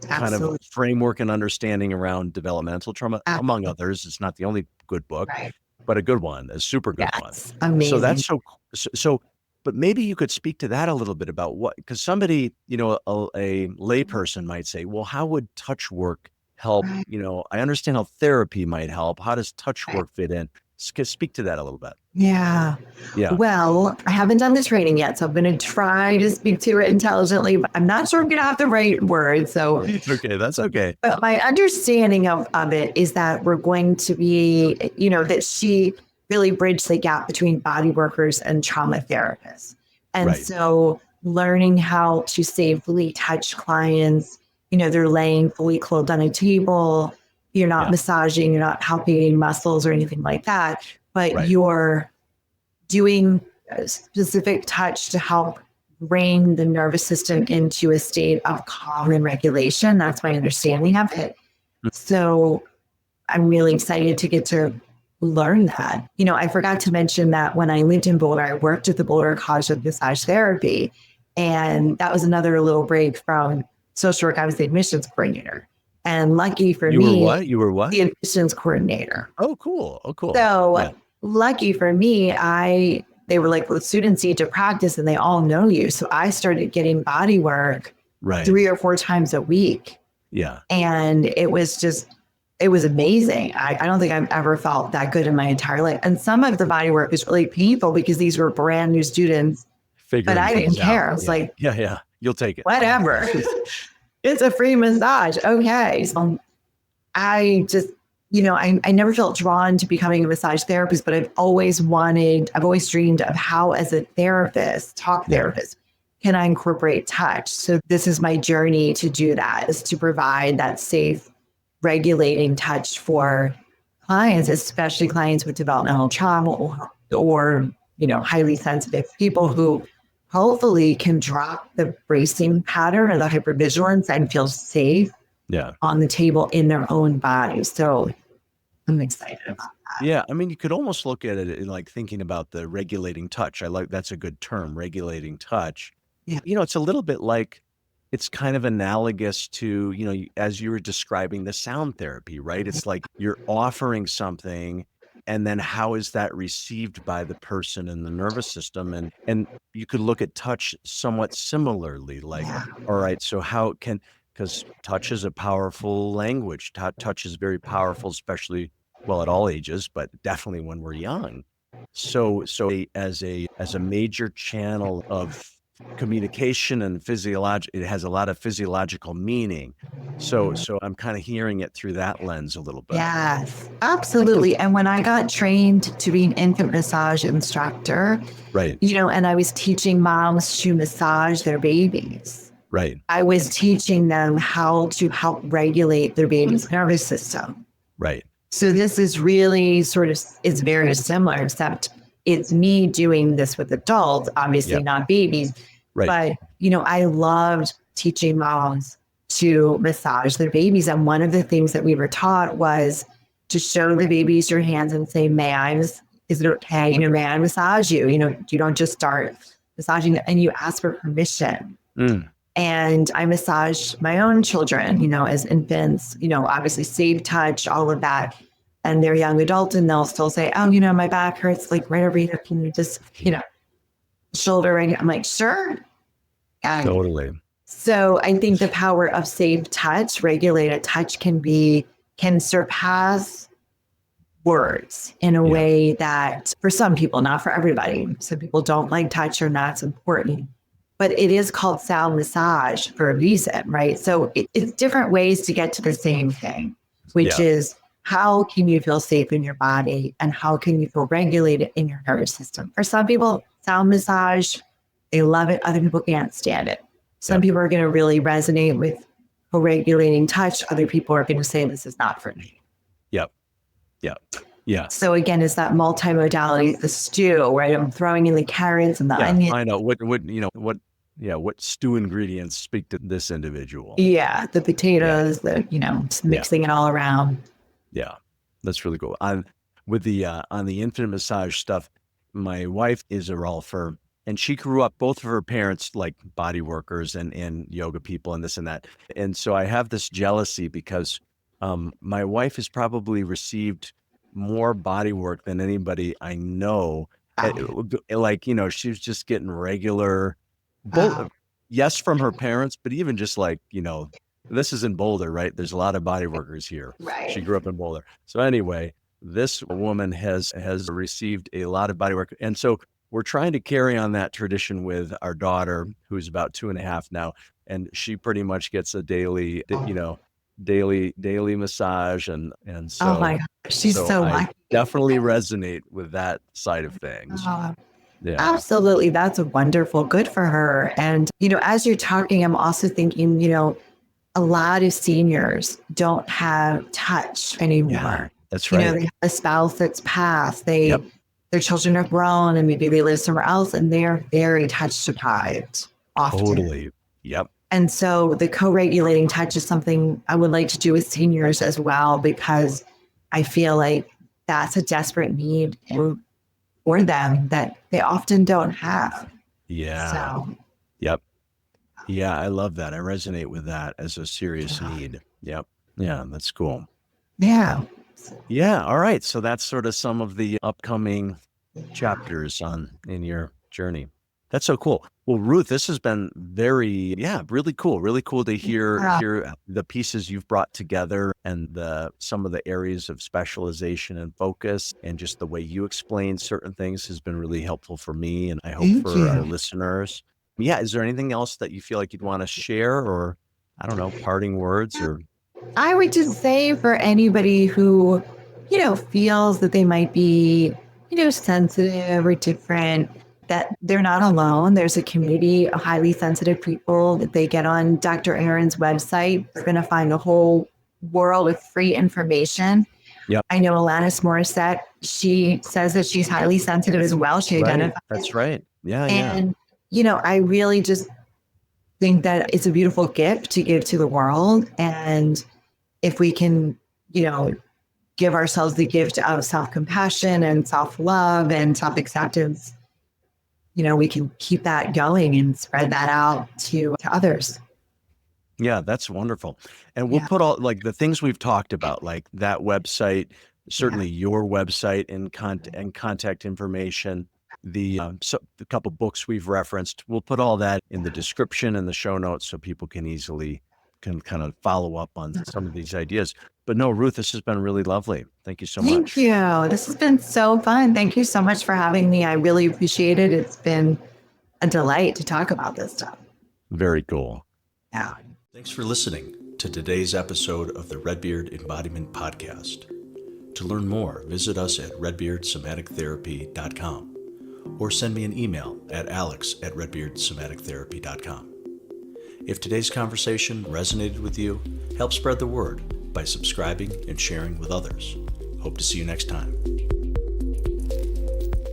kind of Absolutely. framework and understanding around developmental trauma, among others. It's not the only good book, Right. but a good one, a super good one. Yes. So Amazing. that's so, but maybe you could speak to that a little bit about because somebody, a layperson might say, well, how would touch work help? Right. I understand how therapy might help. How does touch work fit in? Speak to that a little bit. Yeah. Yeah. Well, I haven't done the training yet, so I'm going to try to speak to it intelligently, but I'm not sure I'm going to have the right words. So, Okay, that's okay. but my understanding of it is that we're going to be, that she really bridged the gap between body workers and trauma therapists. And Right. so learning how to safely touch clients, they're laying fully clothed on a table. You're not massaging, you're not palpating muscles or anything like that, but you're doing a specific touch to help bring the nervous system into a state of calm and regulation. That's my understanding of it. So I'm really excited to get to learn that. I forgot to mention that when I lived in Boulder, I worked at the Boulder College of Massage Therapy. And that was another little break from social work. I was the admissions coordinator. And lucky for me, You were what? the admissions coordinator. Oh, cool. Oh, cool. So lucky for me, they were like, well, students need to practice and they all know you. So I started getting body work 3 or 4 times a week. Yeah. And it was amazing. I don't think I've ever felt that good in my entire life. And some of the body work is really painful because these were brand new students, but I didn't care. I was like, yeah, you'll take it. Whatever. It's a free massage. Okay. So I just, I never felt drawn to becoming a massage therapist, but I've always dreamed of how, as a therapist, therapist, can I incorporate touch? So this is my journey to do that, is to provide that safe, regulating touch for clients, especially clients with developmental trauma or highly sensitive people who hopefully can drop the bracing pattern or the hypervigilance and feel safe on the table in their own bodies. So I'm excited about that. Yeah. I mean, you could almost look at it in like thinking about the regulating touch. That's a good term, regulating touch. Yeah. It's a little bit like, it's kind of analogous to, as you were describing the sound therapy, right? It's like you're offering something, and then how is that received by the person in the nervous system? And you could look at touch somewhat similarly, like, all right, so because touch is a powerful language. Touch is very powerful, especially, well, at all ages, but definitely when we're young. So as a major channel of communication and it has a lot of physiological meaning. So I'm kind of hearing it through that lens a little bit. Yes, absolutely. And when I got trained to be an infant massage instructor, Right. and I was teaching moms to massage their babies, Right. I was teaching them how to help regulate their baby's nervous system. Right. So this is really it's very similar, except it's me doing this with adults, obviously Yep. not babies. Right. But, I loved teaching moms to massage their babies. And one of the things that we were taught was to show the babies your hands and say, is it okay? May I massage you? You don't just start massaging and you ask for permission. Mm. And I massage my own children, as infants, obviously safe touch, all of that. And they're young adults and they'll still say, oh, my back hurts like right over here. Can you just, shoulder right here? I'm like, sure. And Totally. so I think the power of safe touch, regulated touch can surpass words in a way that for some people, not for everybody. Some people don't like touch or not. It's important. But it is called sound massage for a reason, right? So it's different ways to get to the same thing, which is how can you feel safe in your body and how can you feel regulated in your nervous system? For some people, sound massage, they love it. Other people can't stand it. Some people are going to really resonate with co-regulating touch. Other people are going to say, this is not for me. Yep. Yep. Yeah. So again, it's that multi-modality, the stew, right? I'm throwing in the carrots and the onion. I know what stew ingredients speak to this individual. Yeah. The potatoes, just mixing it all around. Yeah. That's really cool. With the on the infinite massage stuff, my wife is a rolfer and she grew up, both of her parents like body workers and yoga people and this and that. And so I have this jealousy because my wife has probably received more body work than anybody I know. Like, she was just getting regular, yes, from her parents, but even just like, this is in Boulder, right? There's a lot of body workers here. Right. She grew up in Boulder. So anyway, this woman has received a lot of body work. And so we're trying to carry on that tradition with our daughter, who's about 2.5 now. And she pretty much gets a daily massage. And so, oh my gosh, she's so I lucky. definitely resonate with that side of things. Yeah. Absolutely. That's wonderful. Good for her. And, as you're talking, I'm also thinking, a lot of seniors don't have touch anymore. Yeah, that's right. They have a spouse that's passed. Their children are grown and maybe they live somewhere else and they're very touch deprived often. Totally. Yep. And so the co-regulating touch is something I would like to do with seniors as well, because I feel like that's a desperate need for them that they often don't have. Yeah. So. Yep. Yeah, I love that. I resonate with that as a serious need. Yep. Yeah, that's cool. Yeah. Yeah. All right. So that's sort of some of the upcoming chapters in your journey. That's so cool. Well, Ruth, this has been really cool. Really cool to hear the pieces you've brought together and some of the areas of specialization and focus, and just the way you explain certain things has been really helpful for me, and I hope for our listeners. Yeah. Is there anything else that you feel like you'd want to share, or I don't know, parting words? Or I would just say for anybody who, feels that they might be, sensitive or different, that they're not alone. There's a community of highly sensitive people that they get on Dr. Aaron's website. They're going to find a whole world of free information. Yep. I know Alanis Morissette, she says that she's highly sensitive as well. She identifies. That's right. Yeah. And, I really just think that it's a beautiful gift to give to the world. And if we can, give ourselves the gift of self-compassion and self-love and self-acceptance, we can keep that going and spread that out to others. Yeah, that's wonderful. And we'll put all like the things we've talked about, like that website, certainly your website and contact information, the couple books we've referenced. We'll put all that in the description and the show notes so people can kind of follow up on some of these ideas. But no, Ruth, this has been really lovely. Thank you so much. Thank you. This has been so fun. Thank you so much for having me. I really appreciate it. It's been a delight to talk about this stuff. Very cool. Yeah. Thanks for listening to today's episode of the Redbeard Embodiment Podcast. To learn more, visit us at redbeardsomatictherapy.com or send me an email at alex@redbeardsomatictherapy.com. If today's conversation resonated with you, help spread the word by subscribing and sharing with others. Hope to see you next time.